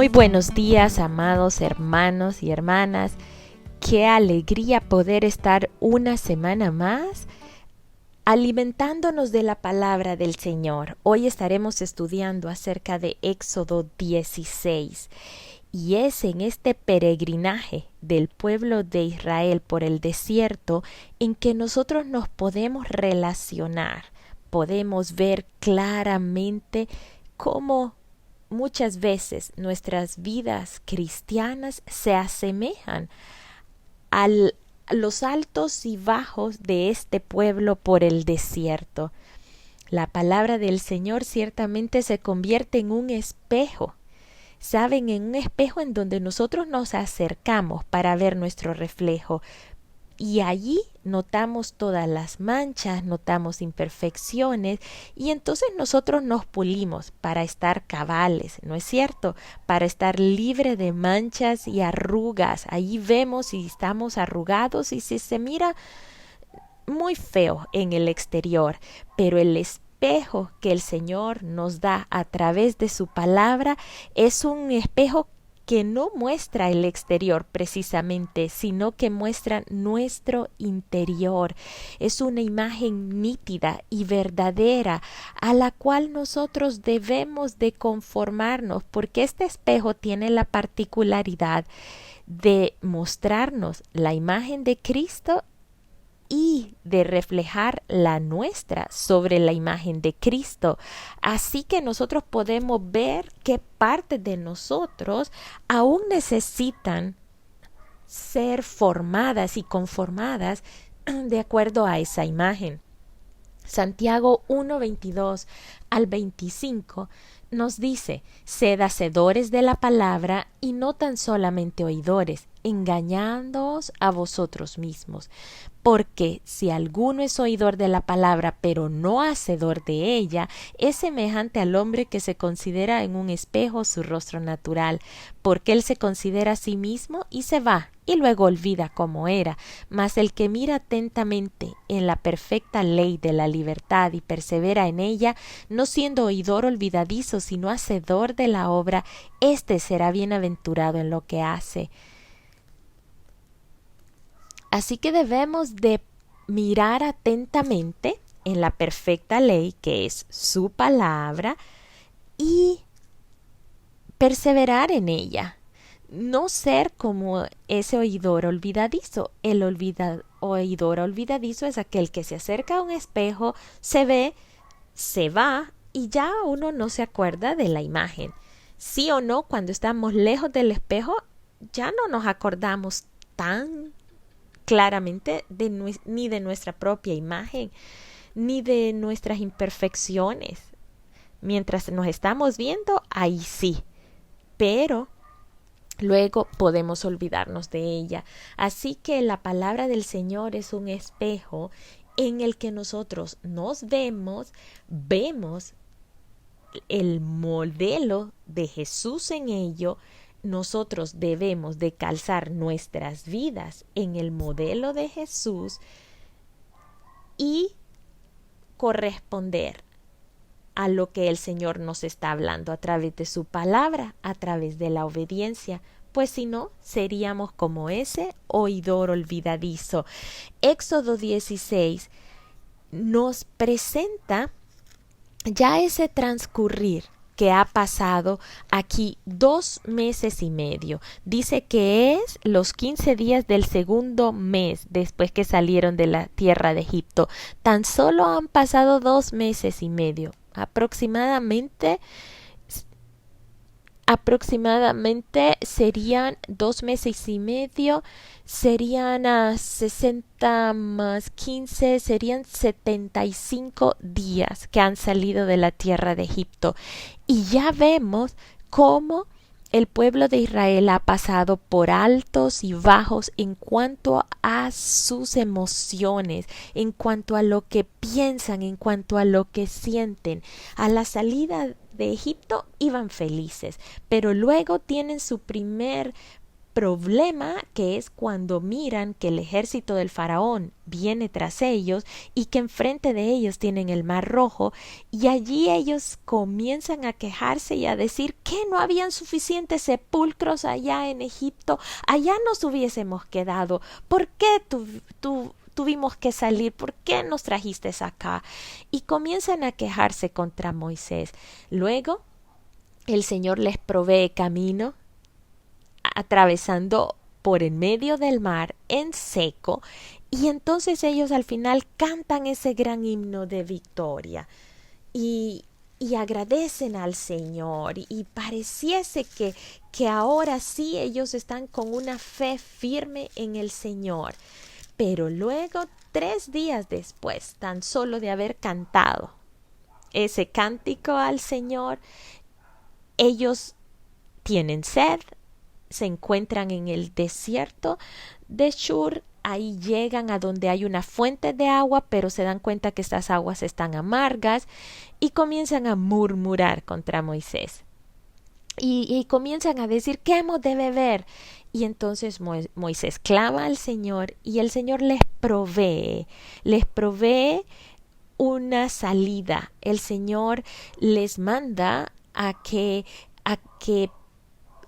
Muy buenos días, amados hermanos y hermanas. Qué alegría poder estar una semana más alimentándonos de la palabra del Señor. Hoy estaremos estudiando acerca de Éxodo 16 y es en este peregrinaje del pueblo de Israel por el desierto en que nosotros nos podemos relacionar, podemos ver claramente cómo muchas veces nuestras vidas cristianas se asemejan a los altos y bajos de este pueblo por el desierto. La palabra del Señor ciertamente se convierte en un espejo. Saben, en un espejo en donde nosotros nos acercamos para ver nuestro reflejo. Y allí notamos todas las manchas, notamos imperfecciones y entonces nosotros nos pulimos para estar cabales, ¿no es cierto? Para estar libre de manchas y arrugas. Allí vemos si estamos arrugados y si se mira muy feo en el exterior, pero el espejo que el Señor nos da a través de su palabra es un espejo que no muestra el exterior precisamente, sino que muestra nuestro interior. Es una imagen nítida y verdadera a la cual nosotros debemos de conformarnos, porque este espejo tiene la particularidad de mostrarnos la imagen de Cristo y de reflejar la nuestra sobre la imagen de Cristo. Así que nosotros podemos ver qué partes de nosotros aún necesitan ser formadas y conformadas de acuerdo a esa imagen. Santiago 1:22 al 25 nos dice: sed hacedores de la palabra y no tan solamente oidores, engañándoos a vosotros mismos. Porque si alguno es oidor de la palabra, pero no hacedor de ella, es semejante al hombre que se considera en un espejo su rostro natural, porque él se considera a sí mismo y se va, y luego olvida cómo era. Mas el que mira atentamente en la perfecta ley de la libertad y persevera en ella, no siendo oidor olvidadizo, sino hacedor de la obra, éste será bienaventurado en lo que hace. Así que debemos de mirar atentamente en la perfecta ley, que es su palabra, y perseverar en ella. No ser como ese oidor olvidadizo. El oidor olvidadizo es aquel que se acerca a un espejo, se ve, se va y ya uno no se acuerda de la imagen. Sí o no, cuando estamos lejos del espejo, ya no nos acordamos tan claramente ni de nuestra propia imagen, ni de nuestras imperfecciones. Mientras nos estamos viendo, ahí sí, pero luego podemos olvidarnos de ella. Así que la palabra del Señor es un espejo en el que nosotros nos vemos el modelo de Jesús en ello. Nosotros debemos de calzar nuestras vidas en el modelo de Jesús y corresponder a lo que el Señor nos está hablando a través de su palabra, a través de la obediencia, pues si no, seríamos como ese oidor olvidadizo. Éxodo 16 nos presenta ya ese transcurrir que ha pasado aquí 2 meses y medio. Dice que es los 15 días del segundo mes después que salieron de la tierra de Egipto. Tan solo han pasado 2 meses y medio. Aproximadamente serían 2 meses y medio, serían 60 más 15, serían 75 días que han salido de la tierra de Egipto. Y ya vemos cómo el pueblo de Israel ha pasado por altos y bajos en cuanto a sus emociones, en cuanto a lo que piensan, en cuanto a lo que sienten. A la salida de Egipto iban felices, pero luego tienen su primer problema, que es cuando miran que el ejército del faraón viene tras ellos y que enfrente de ellos tienen el mar rojo, y allí ellos comienzan a quejarse y a decir que no habían suficientes sepulcros allá en Egipto, allá nos hubiésemos quedado, ¿por qué tuvimos que salir? ¿Por qué nos trajiste acá? Y comienzan a quejarse contra Moisés. Luego el Señor les provee camino atravesando por en medio del mar en seco, y entonces ellos al final cantan ese gran himno de victoria y agradecen al Señor, y pareciese que ahora sí ellos están con una fe firme en el Señor. Pero luego, 3 días después, tan solo de haber cantado ese cántico al Señor, ellos tienen sed, se encuentran en el desierto de Shur. Ahí llegan a donde hay una fuente de agua, pero se dan cuenta que estas aguas están amargas y comienzan a murmurar contra Moisés. Y comienzan a decir, ¿qué hemos de beber? Y entonces Moisés clama al Señor y el Señor les provee una salida. El Señor les manda a que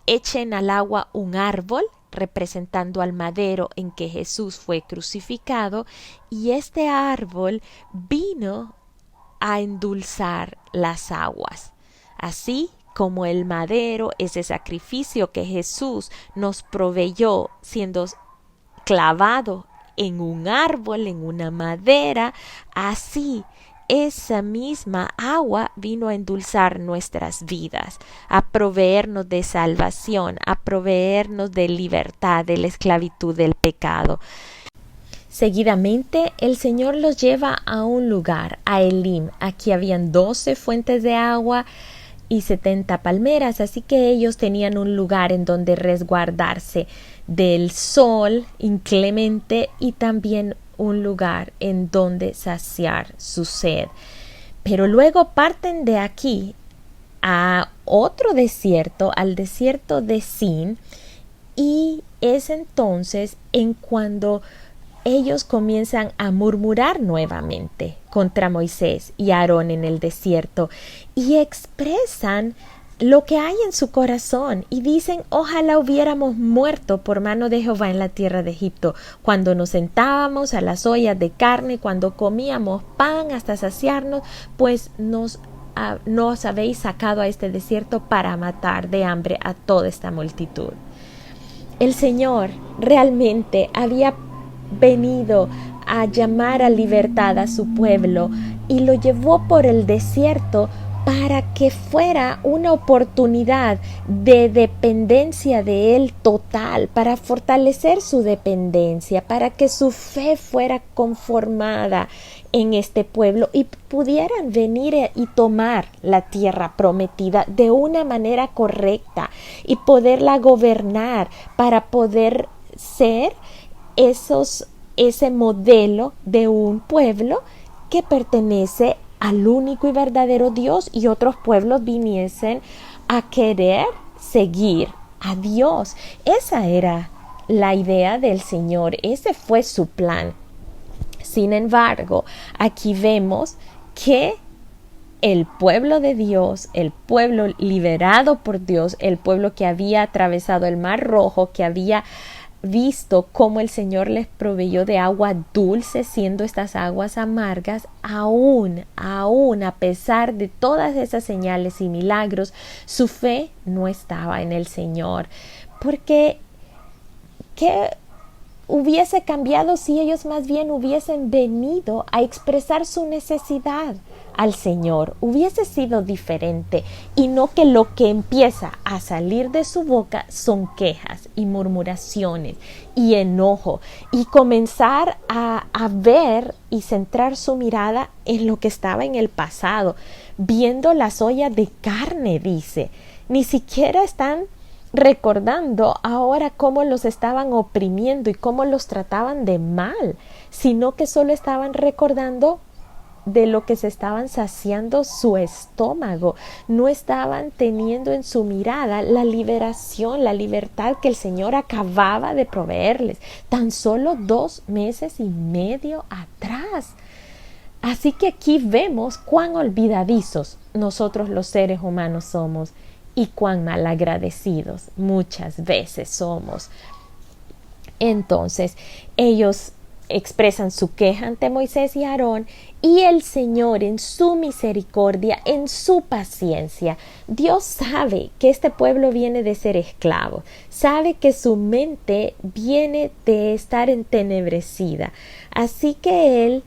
echen al agua un árbol representando al madero en que Jesús fue crucificado, y este árbol vino a endulzar las aguas. Así como el madero, ese sacrificio que Jesús nos proveyó siendo clavado en un árbol, en una madera, así esa misma agua vino a endulzar nuestras vidas, a proveernos de salvación, a proveernos de libertad de la esclavitud del pecado. Seguidamente el Señor los lleva a un lugar, a Elim. Aquí habían 12 fuentes de agua y 70 palmeras, así que ellos tenían un lugar en donde resguardarse del sol inclemente y también un lugar en donde saciar su sed. Pero luego parten de aquí a otro desierto, al desierto de Sin, y es entonces en cuando ellos comienzan a murmurar nuevamente contra Moisés y Aarón en el desierto y expresan lo que hay en su corazón y dicen, ojalá hubiéramos muerto por mano de Jehová en la tierra de Egipto, cuando nos sentábamos a las ollas de carne, cuando comíamos pan hasta saciarnos, pues nos habéis sacado a este desierto para matar de hambre a toda esta multitud. El Señor realmente había venido a llamar a libertad a su pueblo y lo llevó por el desierto para que fuera una oportunidad de dependencia de Él total, para fortalecer su dependencia, para que su fe fuera conformada en este pueblo y pudieran venir y tomar la tierra prometida de una manera correcta y poderla gobernar para poder ser ese modelo de un pueblo que pertenece al único y verdadero Dios, y otros pueblos viniesen a querer seguir a Dios. Esa era la idea del Señor, ese fue su plan. Sin embargo, aquí vemos que el pueblo de Dios, el pueblo liberado por Dios, el pueblo que había atravesado el Mar Rojo, que había visto cómo el Señor les proveyó de agua dulce, siendo estas aguas amargas, aún a pesar de todas esas señales y milagros, su fe no estaba en el Señor. Porque ¿qué hubiese cambiado si ellos más bien hubiesen venido a expresar su necesidad al Señor? Hubiese sido diferente, y no que lo que empieza a salir de su boca son quejas y murmuraciones y enojo, y comenzar a ver y centrar su mirada en lo que estaba en el pasado, viendo las ollas de carne, dice. Ni siquiera están recordando ahora cómo los estaban oprimiendo y cómo los trataban de mal, sino que solo estaban recordando de lo que se estaban saciando su estómago. No estaban teniendo en su mirada la liberación, la libertad que el Señor acababa de proveerles, tan solo 2 meses y medio atrás. Así que aquí vemos cuán olvidadizos nosotros los seres humanos somos y cuán malagradecidos muchas veces somos. Entonces, ellos expresan su queja ante Moisés y Aarón, y el Señor en su misericordia, en su paciencia, Dios sabe que este pueblo viene de ser esclavo, sabe que su mente viene de estar entenebrecida, así que Él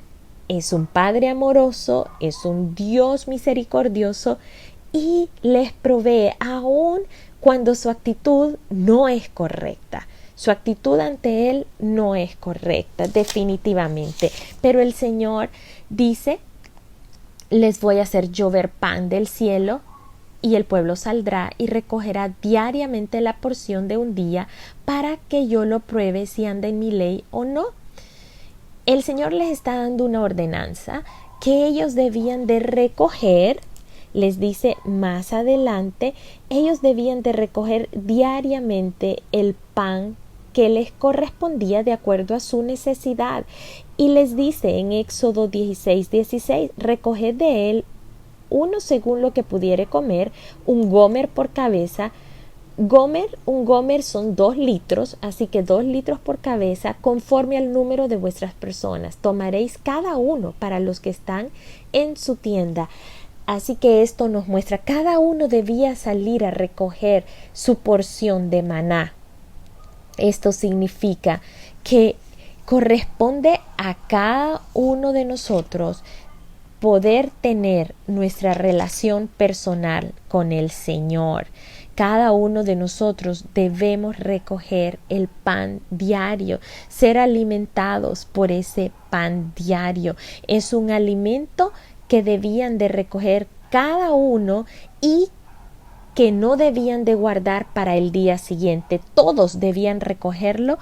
es un Padre amoroso, es un Dios misericordioso y les provee aun cuando su actitud no es correcta. Su actitud ante Él no es correcta, definitivamente. Pero el Señor dice, les voy a hacer llover pan del cielo, y el pueblo saldrá y recogerá diariamente la porción de un día para que yo lo pruebe si anda en mi ley o no. El Señor les está dando una ordenanza que ellos debían de recoger. Les dice más adelante, ellos debían de recoger diariamente el pan que les correspondía de acuerdo a su necesidad. Y les dice en Éxodo 16:16, recoged de él uno según lo que pudiere comer, un gomer por cabeza. Un gomer son 2 litros, así que 2 litros por cabeza, conforme al número de vuestras personas. Tomaréis cada uno para los que están en su tienda. Así que esto nos muestra, cada uno debía salir a recoger su porción de maná. Esto significa que corresponde a cada uno de nosotros poder tener nuestra relación personal con el Señor. Cada uno de nosotros debemos recoger el pan diario, ser alimentados por ese pan diario. Es un alimento que debían de recoger cada uno y que no debían de guardar para el día siguiente. Todos debían recogerlo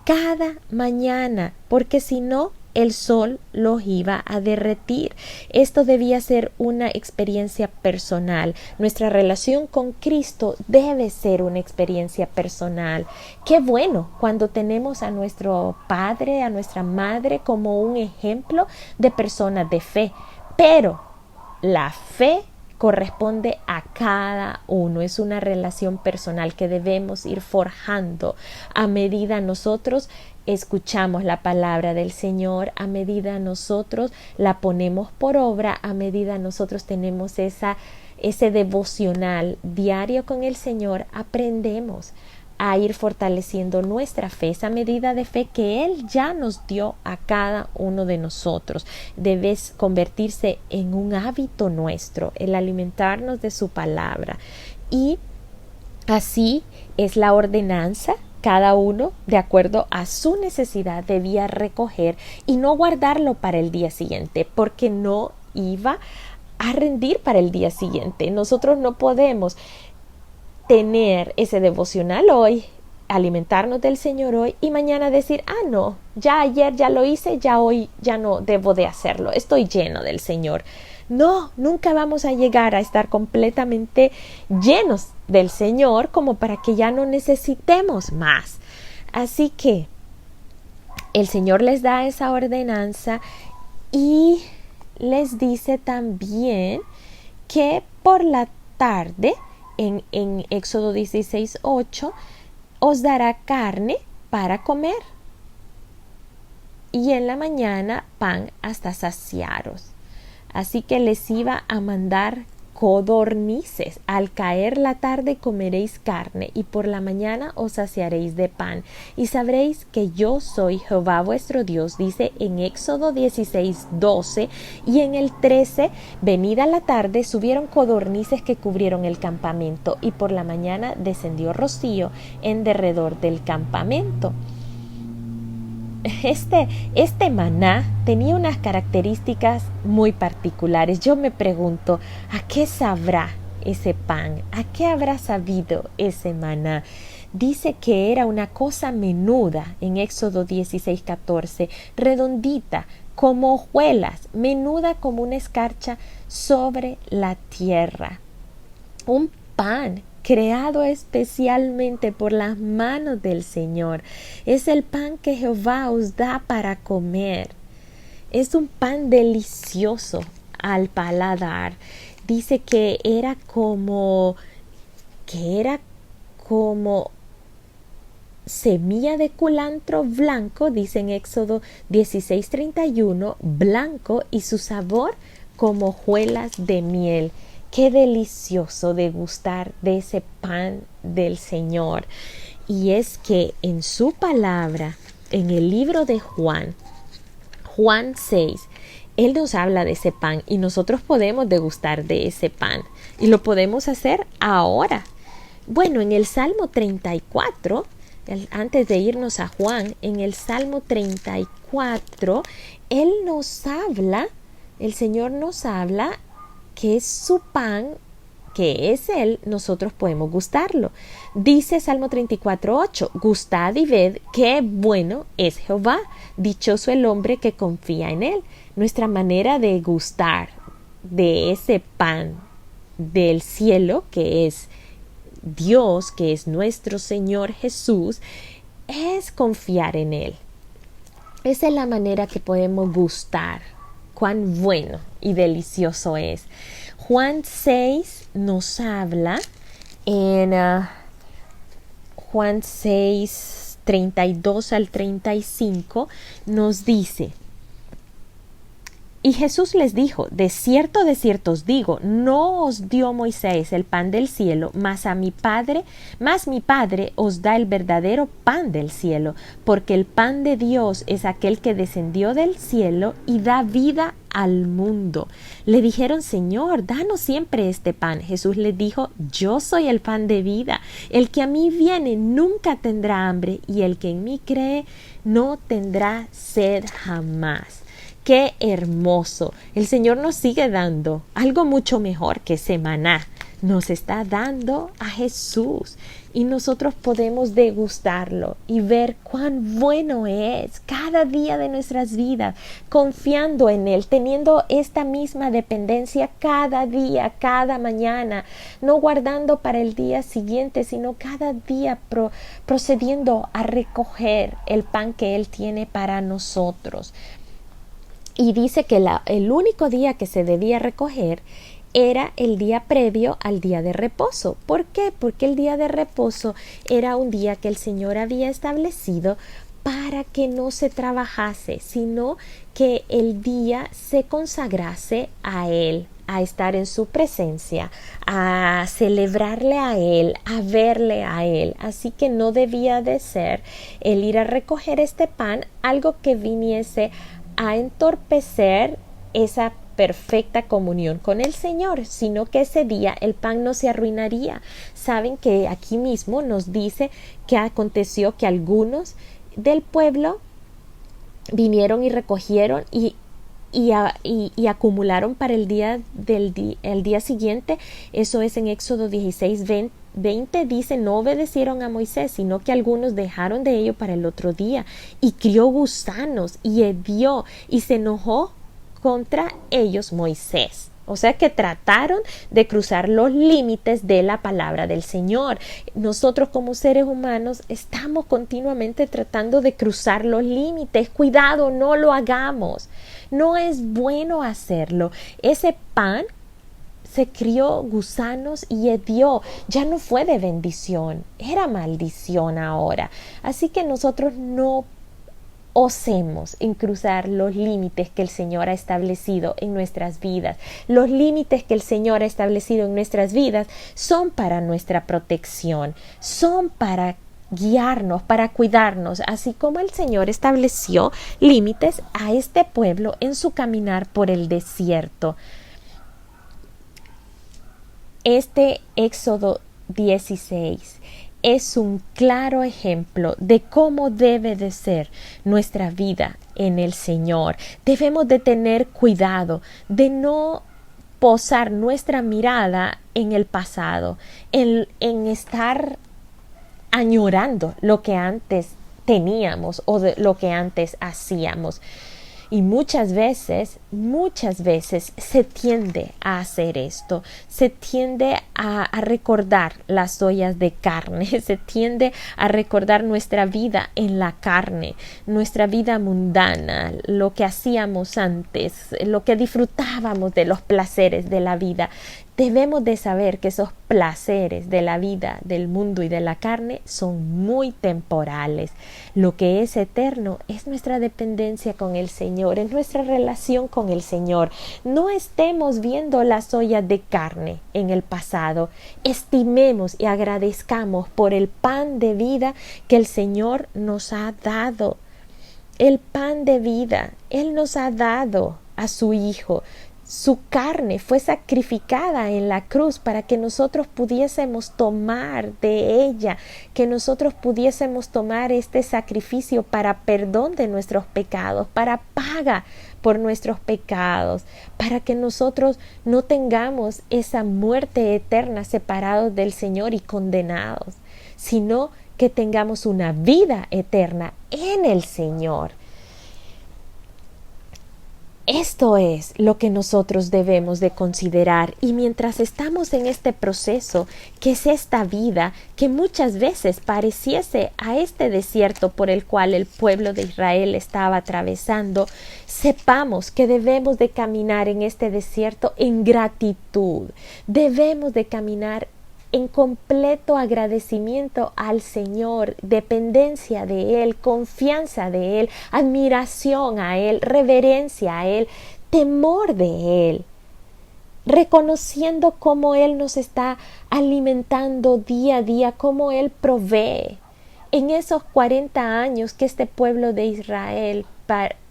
cada mañana, porque si no, el sol los iba a derretir. Esto debía ser una experiencia personal. Nuestra relación con Cristo debe ser una experiencia personal. Qué bueno cuando tenemos a nuestro padre, a nuestra madre como un ejemplo de personas de fe, pero la fe corresponde a cada uno. Es una relación personal que debemos ir forjando a medida nosotros escuchamos la palabra del Señor, a medida nosotros la ponemos por obra, a medida nosotros tenemos ese devocional diario con el Señor, aprendemos a ir fortaleciendo nuestra fe, esa medida de fe que Él ya nos dio a cada uno de nosotros. Debe convertirse en un hábito nuestro, el alimentarnos de su palabra. Y así es la ordenanza. Cada uno, de acuerdo a su necesidad, debía recoger y no guardarlo para el día siguiente, porque no iba a rendir para el día siguiente. Nosotros no podemos tener ese devocional hoy, alimentarnos del Señor hoy y mañana decir, no, ya ayer ya lo hice, ya hoy ya no debo de hacerlo, estoy lleno del Señor. No, nunca vamos a llegar a estar completamente llenos del Señor como para que ya no necesitemos más. Así que el Señor les da esa ordenanza y les dice también que por la tarde, en Éxodo 16:8, os dará carne para comer y en la mañana pan hasta saciaros. Así que les iba a mandar codornices. Al caer la tarde comeréis carne y por la mañana os saciaréis de pan y sabréis que yo soy Jehová vuestro Dios, dice en Éxodo 16:12. Y en el 13, venida la tarde, subieron codornices que cubrieron el campamento y por la mañana descendió rocío en derredor del campamento. Este maná tenía unas características muy particulares. Yo me pregunto, ¿a qué sabrá ese pan? ¿A qué habrá sabido ese maná? Dice que era una cosa menuda en Éxodo 16:14, redondita, como hojuelas, menuda como una escarcha sobre la tierra. Un pan creado especialmente por las manos del Señor. Es el pan que Jehová os da para comer. Es un pan delicioso al paladar. Dice que era como semilla de culantro blanco, dice en Éxodo 16:31, blanco, y su sabor como hojuelas de miel. Qué delicioso degustar de ese pan del Señor. Y es que en su palabra, en el libro de Juan 6, Él nos habla de ese pan y nosotros podemos degustar de ese pan. Y lo podemos hacer ahora. Bueno, en el Salmo 34, antes de irnos a Juan, en el Salmo 34, el Señor nos habla que es su pan, que es Él, nosotros podemos gustarlo. Dice Salmo 34:8, gustad y ved qué bueno es Jehová, dichoso el hombre que confía en Él. Nuestra manera de gustar de ese pan del cielo, que es Dios, que es nuestro Señor Jesús, es confiar en Él. Esa es la manera que podemos gustar cuán bueno y delicioso es. Juan 6 nos habla en Juan 6, 32 al 35, nos dice: y Jesús les dijo, de cierto os digo, no os dio Moisés el pan del cielo, mas mi Padre os da el verdadero pan del cielo, porque el pan de Dios es aquel que descendió del cielo y da vida al mundo. Le dijeron, Señor, danos siempre este pan. Jesús les dijo, yo soy el pan de vida. El que a mí viene nunca tendrá hambre, y el que en mí cree no tendrá sed jamás. ¡Qué hermoso! El Señor nos sigue dando algo mucho mejor que ese maná. Nos está dando a Jesús y nosotros podemos degustarlo y ver cuán bueno es cada día de nuestras vidas, confiando en Él, teniendo esta misma dependencia cada día, cada mañana, no guardando para el día siguiente, sino cada día procediendo a recoger el pan que Él tiene para nosotros. Y dice que el único día que se debía recoger era el día previo al día de reposo. ¿Por qué? Porque el día de reposo era un día que el Señor había establecido para que no se trabajase, sino que el día se consagrase a Él, a estar en su presencia, a celebrarle a Él, a verle a Él. Así que no debía de ser el ir a recoger este pan algo que viniese a entorpecer esa perfecta comunión con el Señor, sino que ese día el pan no se arruinaría. Saben que aquí mismo nos dice que aconteció que algunos del pueblo vinieron y recogieron y acumularon para el día siguiente. Eso es en Éxodo 16:20, dice, no obedecieron a Moisés, sino que algunos dejaron de ello para el otro día, y crió gusanos y hedió, y se enojó contra ellos Moisés. O sea que trataron de cruzar los límites de la palabra del Señor. Nosotros como seres humanos estamos continuamente tratando de cruzar los límites. Cuidado, no lo hagamos. No es bueno hacerlo. Ese pan se crió gusanos y hedió. Ya no fue de bendición, era maldición ahora. Así que nosotros no osemos en cruzar los límites que el Señor ha establecido en nuestras vidas. Los límites que el Señor ha establecido en nuestras vidas son para nuestra protección, son para guiarnos, para cuidarnos, así como el Señor estableció límites a este pueblo en su caminar por el desierto. Este Éxodo 16 es un claro ejemplo de cómo debe de ser nuestra vida en el Señor. Debemos de tener cuidado de no posar nuestra mirada en el pasado, en estar añorando lo que antes teníamos o de lo que antes hacíamos. Y muchas veces se tiende a hacer esto, se tiende a recordar las ollas de carne, se tiende a recordar nuestra vida en la carne, nuestra vida mundana, lo que hacíamos antes, lo que disfrutábamos de los placeres de la vida. Debemos de saber que esos placeres de la vida, del mundo y de la carne son muy temporales. Lo que es eterno es nuestra dependencia con el Señor, es nuestra relación con el Señor. No estemos viendo las ollas de carne en el pasado. Estimemos y agradezcamos por el pan de vida que el Señor nos ha dado. El pan de vida, Él nos ha dado a su Hijo. Su carne fue sacrificada en la cruz para que nosotros pudiésemos tomar de ella, que nosotros pudiésemos tomar este sacrificio para perdón de nuestros pecados, para paga por nuestros pecados, para que nosotros no tengamos esa muerte eterna separados del Señor y condenados, sino que tengamos una vida eterna en el Señor. Esto es lo que nosotros debemos de considerar, y mientras estamos en este proceso, que es esta vida que muchas veces pareciese a este desierto por el cual el pueblo de Israel estaba atravesando, sepamos que debemos de caminar en este desierto en gratitud, debemos de caminar en completo agradecimiento al Señor, dependencia de Él, confianza de Él, admiración a Él, reverencia a Él, temor de Él, reconociendo cómo Él nos está alimentando día a día, cómo Él provee. En esos 40 años que este pueblo de Israel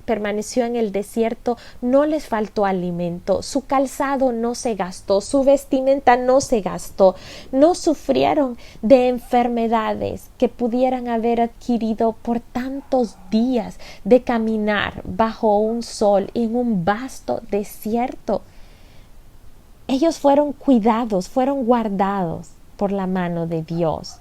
permaneció en el desierto, no les faltó alimento, su calzado no se gastó, su vestimenta no se gastó, no sufrieron de enfermedades que pudieran haber adquirido por tantos días de caminar bajo un sol en un vasto desierto. Ellos fueron cuidados, fueron guardados por la mano de Dios.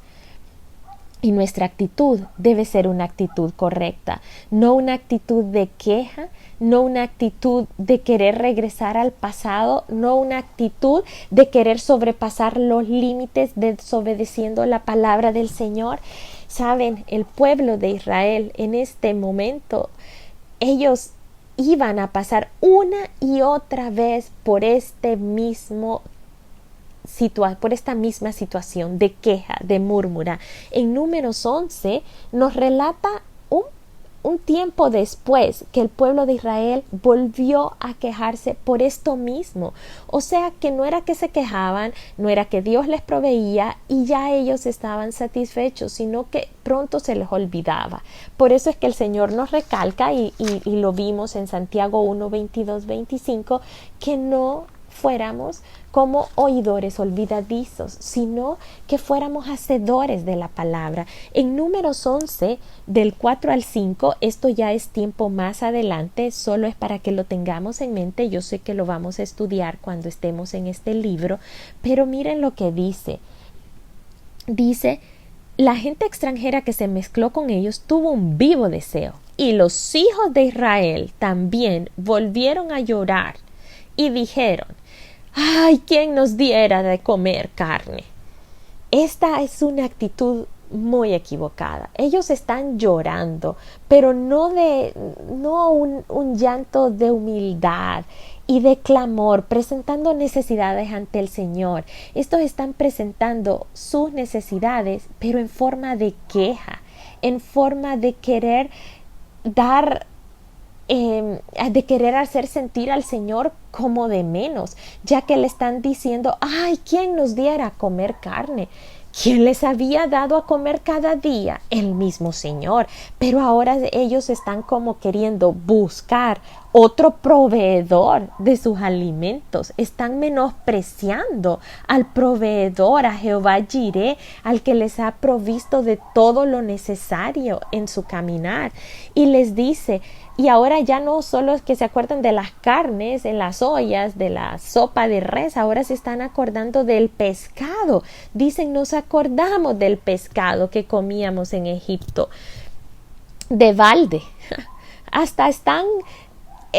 Y nuestra actitud debe ser una actitud correcta, no una actitud de queja, no una actitud de querer regresar al pasado, no una actitud de querer sobrepasar los límites desobedeciendo la palabra del Señor. Saben, el pueblo de Israel en este momento, ellos iban a pasar una y otra vez por esta misma situación de queja, de murmura. En Números 11 nos relata un tiempo después que el pueblo de Israel volvió a quejarse por esto mismo. O sea que no era que se quejaban, no era que Dios les proveía y ya ellos estaban satisfechos, sino que pronto se les olvidaba. Por eso es que el Señor nos recalca y lo vimos en Santiago 1, 22, 25, que no fuéramos como oidores olvidadizos, sino que fuéramos hacedores de la palabra. En Números 11, del 4 al 5, esto ya es tiempo más adelante, solo es para que lo tengamos en mente. Yo sé que lo vamos a estudiar cuando estemos en este libro, pero miren lo que dice. Dice, la gente extranjera que se mezcló con ellos tuvo un vivo deseo, y los hijos de Israel también volvieron a llorar y dijeron, ¡ay, quién nos diera de comer carne! Esta es una actitud muy equivocada. Ellos están llorando, pero no un llanto de humildad y de clamor, presentando necesidades ante el Señor. Estos están presentando sus necesidades, pero en forma de queja, en forma de querer de querer hacer sentir al Señor como de menos, ya que le están diciendo, ¡ay, quién nos diera a comer carne! ¿Quién les había dado a comer cada día? El mismo Señor. Pero ahora ellos están como queriendo buscar otro proveedor de sus alimentos. Están menospreciando al proveedor, a Jehová Jireh, al que les ha provisto de todo lo necesario en su caminar. Y les dice, y ahora ya no solo es que se acuerdan de las carnes en las ollas, de la sopa de res, ahora se están acordando del pescado. Dicen, nos acordamos del pescado que comíamos en Egipto, de balde. Hasta están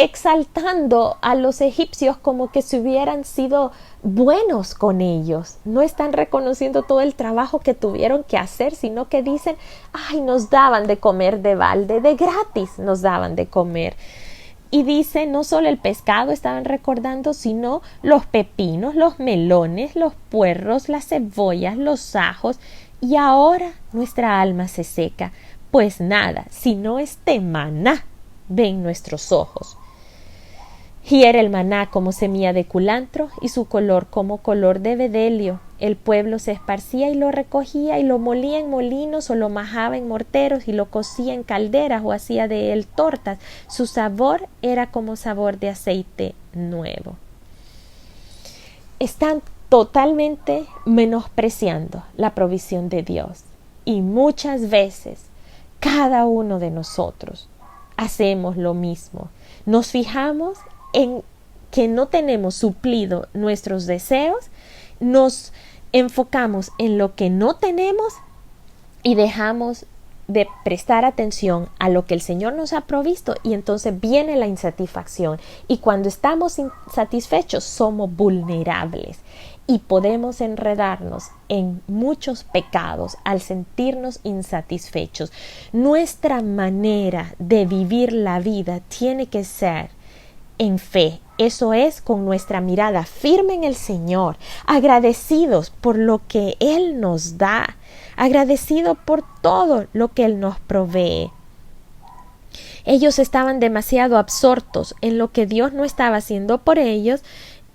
exaltando a los egipcios como que si hubieran sido buenos con ellos. No están reconociendo todo el trabajo que tuvieron que hacer, sino que dicen, ay, nos daban de comer de balde, de gratis nos daban de comer. Y dice, no solo el pescado estaban recordando, sino los pepinos, los melones, los puerros, las cebollas, los ajos. Y ahora nuestra alma se seca, pues nada, sino este maná ven nuestros ojos. Y era el maná como semilla de culantro y su color como color de bedelio. El pueblo se esparcía y lo recogía y lo molía en molinos o lo majaba en morteros y lo cocía en calderas o hacía de él tortas. Su sabor era como sabor de aceite nuevo. Están totalmente menospreciando la provisión de Dios. Y muchas veces cada uno de nosotros hacemos lo mismo. Nos fijamos en que no tenemos suplido nuestros deseos, nos enfocamos en lo que no tenemos y dejamos de prestar atención a lo que el Señor nos ha provisto, y entonces viene la insatisfacción, y cuando estamos insatisfechos somos vulnerables y podemos enredarnos en muchos pecados al sentirnos insatisfechos. Nuestra manera de vivir la vida tiene que ser en fe, eso es, con nuestra mirada firme en el Señor, agradecidos por lo que Él nos da, agradecidos por todo lo que Él nos provee. Ellos estaban demasiado absortos en lo que Dios no estaba haciendo por ellos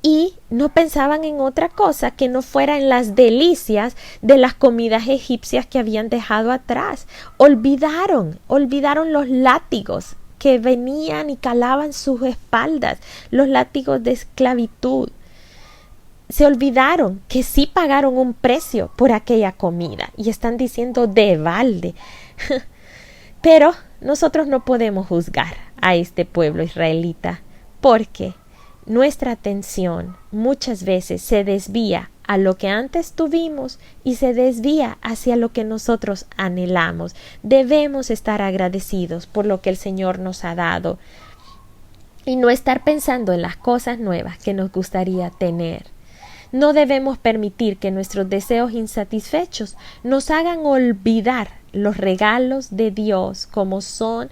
y no pensaban en otra cosa que no fuera en las delicias de las comidas egipcias que habían dejado atrás. Olvidaron los látigos que venían y calaban sus espaldas, los látigos de esclavitud. Se olvidaron que sí pagaron un precio por aquella comida y están diciendo de balde. Pero nosotros no podemos juzgar a este pueblo israelita, porque nuestra atención muchas veces se desvía a lo que antes tuvimos y se desvía hacia lo que nosotros anhelamos. Debemos estar agradecidos por lo que el Señor nos ha dado y no estar pensando en las cosas nuevas que nos gustaría tener. No debemos permitir que nuestros deseos insatisfechos nos hagan olvidar los regalos de Dios, como son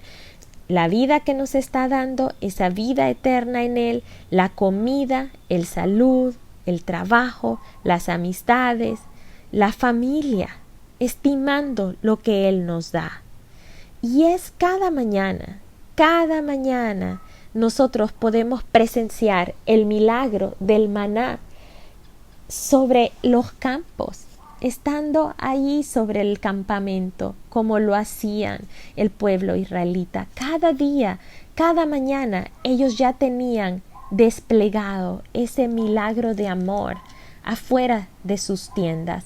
la vida que nos está dando, esa vida eterna en Él, la comida, el salud, el trabajo, las amistades, la familia, estimando lo que Él nos da. Y es cada mañana nosotros podemos presenciar el milagro del maná sobre los campos, estando ahí sobre el campamento, como lo hacían el pueblo israelita. Cada día, cada mañana, ellos ya tenían desplegado ese milagro de amor afuera de sus tiendas.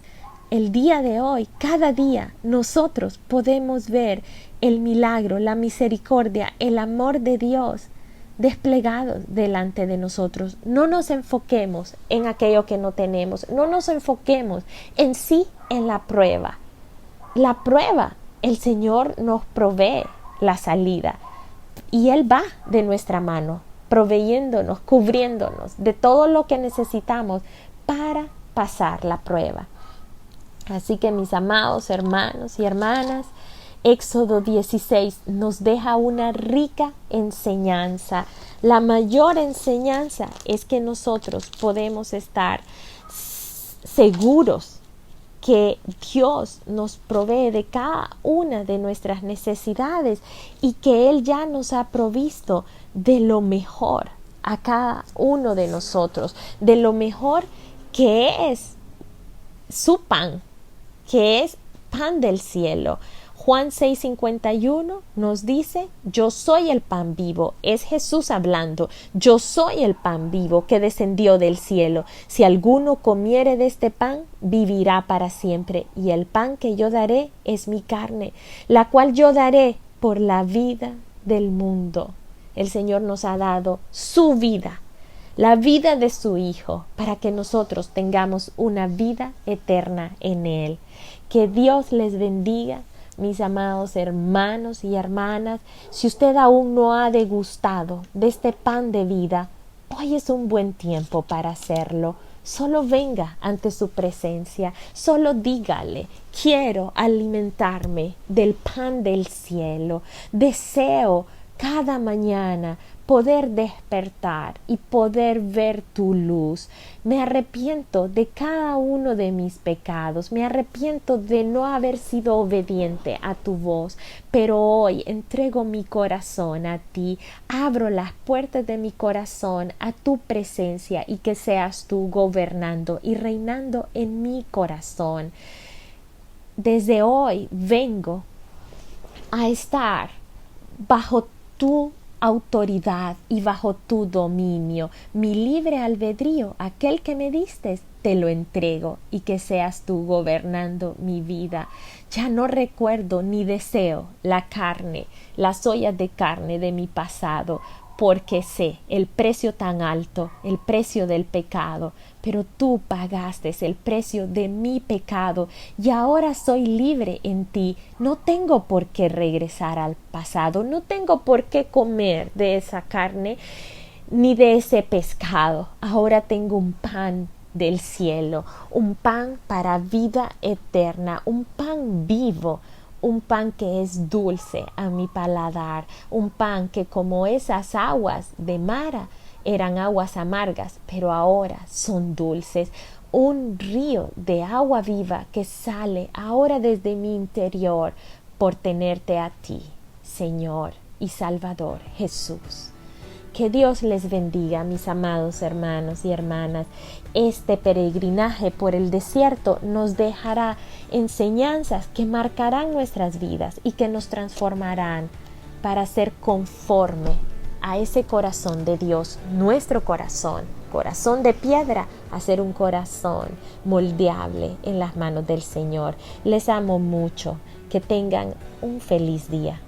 El día de hoy, cada día, nosotros podemos ver el milagro, la misericordia, el amor de Dios desplegados delante de nosotros. No nos enfoquemos en aquello que no tenemos, no nos enfoquemos en la prueba. La prueba, el Señor nos provee la salida y Él va de nuestra mano, proveyéndonos, cubriéndonos de todo lo que necesitamos para pasar la prueba. Así que, mis amados hermanos y hermanas, Éxodo 16 nos deja una rica enseñanza. La mayor enseñanza es que nosotros podemos estar seguros que Dios nos provee de cada una de nuestras necesidades y que Él ya nos ha provisto de lo mejor a cada uno de nosotros, de lo mejor que es su pan, que es pan del cielo. Juan 6:51 nos dice, yo soy el pan vivo. Es Jesús hablando. Yo soy el pan vivo que descendió del cielo. Si alguno comiere de este pan, vivirá para siempre. Y el pan que yo daré es mi carne, la cual yo daré por la vida del mundo. El Señor nos ha dado su vida, la vida de su Hijo, para que nosotros tengamos una vida eterna en Él. Que Dios les bendiga. mis amados hermanos y hermanas, si usted aún no ha degustado de este pan de vida, hoy es un buen tiempo para hacerlo. Solo venga ante su presencia, solo dígale: quiero alimentarme del pan del cielo, deseo cada mañana poder despertar y poder ver tu luz. Me arrepiento de cada uno de mis pecados, me arrepiento de no haber sido obediente a tu voz, pero hoy entrego mi corazón a ti, abro las puertas de mi corazón a tu presencia y que seas tú gobernando y reinando en mi corazón. Desde hoy vengo a estar bajo tu autoridad y bajo tu dominio. Mi libre albedrío, aquel que me diste, te lo entrego, y que seas tú gobernando mi vida. Ya no recuerdo ni deseo la carne, las ollas de carne de mi pasado, porque sé el precio tan alto, el precio del pecado, pero tú pagaste el precio de mi pecado y ahora soy libre en ti. No tengo por qué regresar al pasado, no tengo por qué comer de esa carne ni de ese pescado. Ahora tengo un pan del cielo, un pan para vida eterna, un pan vivo, un pan que es dulce a mi paladar, un pan que, como esas aguas de Mara, eran aguas amargas, pero ahora son dulces. Un río de agua viva que sale ahora desde mi interior por tenerte a ti, Señor y Salvador Jesús. Que Dios les bendiga, mis amados hermanos y hermanas. Este peregrinaje por el desierto nos dejará enseñanzas que marcarán nuestras vidas y que nos transformarán para ser conforme a ese corazón de Dios, nuestro corazón de piedra, a ser un corazón moldeable en las manos del Señor. Les amo mucho. Que tengan un feliz día.